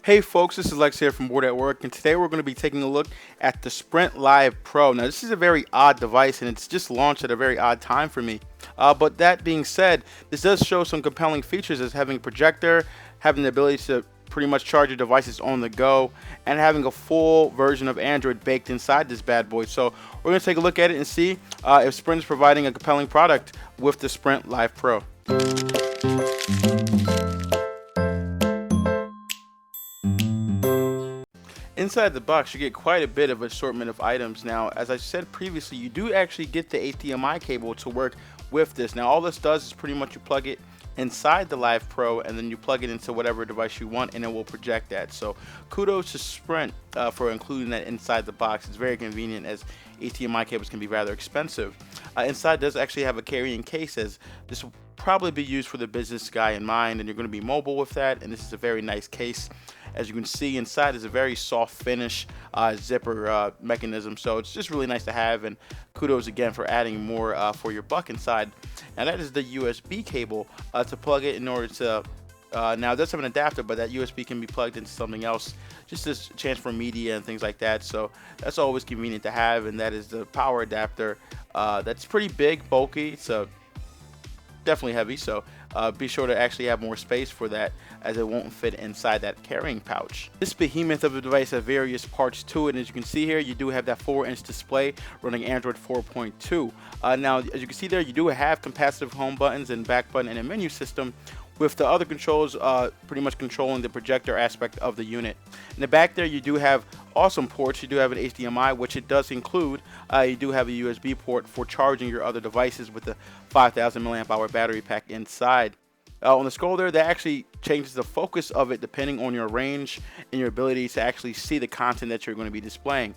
Hey folks, this is Lex here from Board at Work, and today we're going to be taking a look at the Sprint Live Pro. Now, this is a very odd device, and it's just launched at a very odd time for me. But that being said, this does show some compelling features as having a projector, having the ability to pretty much charge your devices on the go, and having a full version of Android baked inside this bad boy. So we're going to take a look at it and see if Sprint is providing a compelling product with the Sprint Live Pro. Inside the box, you get quite a bit of assortment of items. Now, as I said previously, you do actually get the HDMI cable to work with this. Now, all this does is pretty much you plug it inside the Live Pro, and then you plug it into whatever device you want, and it will project that. So kudos to Sprint for including that inside the box. It's very convenient, as HDMI cables can be rather expensive. Inside does actually have a carrying case, as this will probably be used for the business guy in mind, and you're going to be mobile with that. And this is a very nice case. As you can see, inside is a very soft finish zipper mechanism, so it's just really nice to have, and kudos again for adding more for your buck inside. Now that is the USB cable to plug it in order to, now it does have an adapter, but that USB can be plugged into something else, just as chance for media and things like that, so that's always convenient to have. And that is the power adapter. That's pretty big, bulky, it's definitely heavy, so be sure to actually have more space for that, as it won't fit inside that carrying pouch. This behemoth of a device has various parts to it, and as you can see here, you do have that 4-inch display running Android 4.2. Now, as you can see there, you do have capacitive home buttons and back button and a menu system, with the other controls pretty much controlling the projector aspect of the unit. In the back there, you do have awesome ports. You do have an HDMI, which it does include. You do have a USB port for charging your other devices with the 5,000 milliamp hour battery pack inside. On the scroll there, that actually changes the focus of it depending on your range and your ability to actually see the content that you're going to be displaying.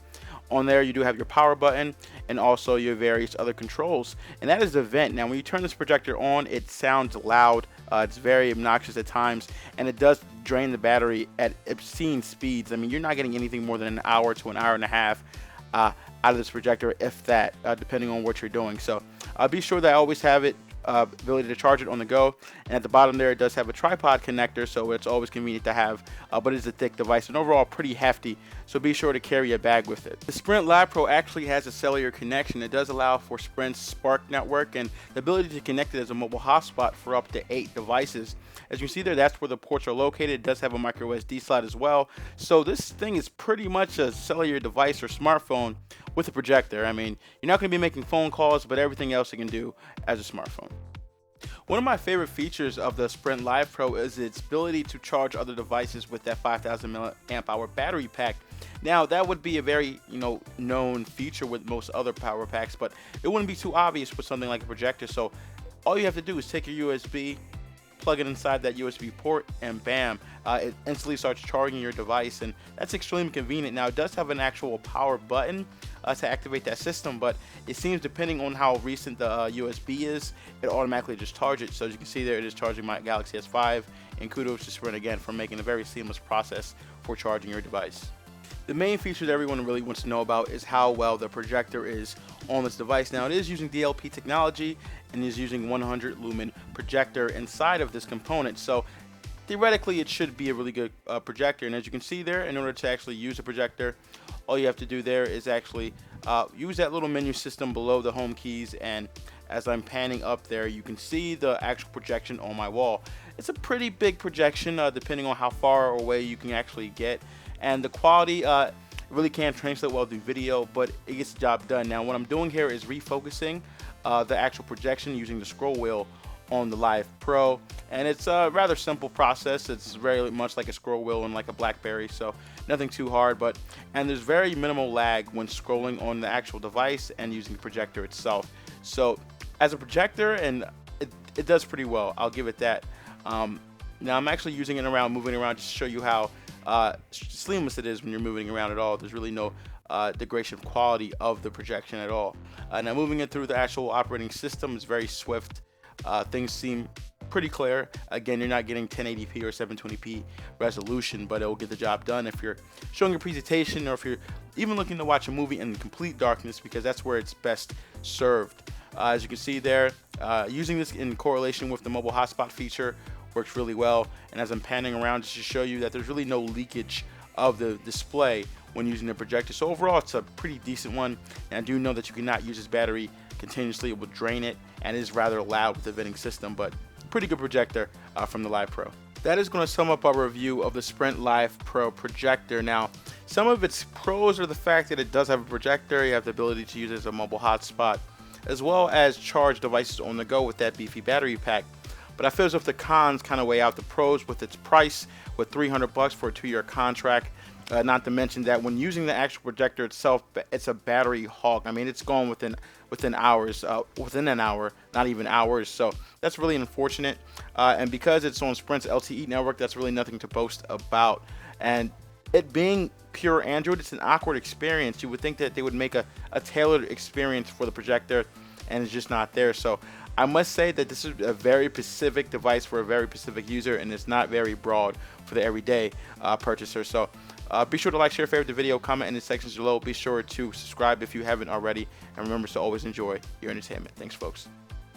On there, you do have your power button and also your various other controls, and that is the vent. Now, when you turn this projector on, it sounds loud. It's very obnoxious at times, and it does drain the battery at obscene speeds. I mean, you're not getting anything more than an hour to an hour and a half out of this projector, if that, depending on what you're doing. So be sure that I always have it ability to charge it on the go, and at the bottom there it does have a tripod connector, so it's always convenient to have, but it's a thick device and overall pretty hefty, so be sure to carry a bag with it. The Sprint Live Pro actually has a cellular connection. It does allow for Sprint's Spark network and the ability to connect it as a mobile hotspot for up to 8 devices. As you can see there, that's where the ports are located. It does have a micro SD slot as well, so this thing is pretty much a cellular device or smartphone with a projector. I mean, you're not going to be making phone calls, but everything else it can do as a smartphone. One of my favorite features of the Sprint Live Pro is its ability to charge other devices with that 5,000 milliamp hour battery pack. Now, that would be a very known feature with most other power packs, but it wouldn't be too obvious with something like a projector. So all you have to do is take your USB, plug it inside that USB port, and bam, it instantly starts charging your device, and that's extremely convenient. Now, it does have an actual power button to activate that system, but it seems, depending on how recent the USB is, it automatically just charges it. So as you can see there, it is charging my Galaxy S5, and kudos to Sprint again for making a very seamless process for charging your device. The main feature that everyone really wants to know about is how well the projector is on this device. Now, it is using DLP technology and is using 100 lumen projector inside of this component, so theoretically it should be a really good projector. And as you can see there, in order to actually use a projector, all you have to do there is actually use that little menu system below the home keys, and as I'm panning up there, you can see the actual projection on my wall. It's a pretty big projection depending on how far away you can actually get, and the quality really can't translate well through video, but it gets the job done. Now, what I'm doing here is refocusing the actual projection using the scroll wheel on the Live Pro, and it's a rather simple process. It's very much like a scroll wheel on like a BlackBerry, so nothing too hard, and there's very minimal lag when scrolling on the actual device and using the projector itself. So as a projector, and it does pretty well, I'll give it that. Now I'm actually using it around, moving around, just to show you how seamless it is when you're moving around at all. There's really no degradation of quality of the projection at all. Now moving it through the actual operating system is very swift. Things seem pretty clear. Again, you're not getting 1080p or 720p resolution, but it will get the job done if you're showing a presentation, or if you're even looking to watch a movie in complete darkness, because that's where it's best served. As you can see there, using this in correlation with the mobile hotspot feature, works really well. And as I'm panning around, just to show you that there's really no leakage of the display when using the projector. So overall, it's a pretty decent one. And I do know that you cannot use this battery continuously. It will drain it, and it is rather loud with the venting system, but pretty good projector from the Live Pro. That is going to sum up our review of the Sprint Live Pro projector. Now, some of its pros are the fact that it does have a projector. You have the ability to use it as a mobile hotspot, as well as charge devices on the go with that beefy battery pack. But I feel as if the cons kind of weigh out the pros with its price, with $300 for a 2-year contract. Not to mention that when using the actual projector itself, it's a battery hog. I mean, it's gone within hours, within an hour, not even hours. So that's really unfortunate. And because it's on Sprint's LTE network, that's really nothing to boast about. And it being pure Android, it's an awkward experience. You would think that they would make a tailored experience for the projector, and it's just not there. So I must say that this is a very specific device for a very specific user, and it's not very broad for the everyday purchaser. So be sure to like, share, favorite the video, comment in the sections below. Be sure to subscribe if you haven't already, and remember to always enjoy your entertainment. Thanks, folks.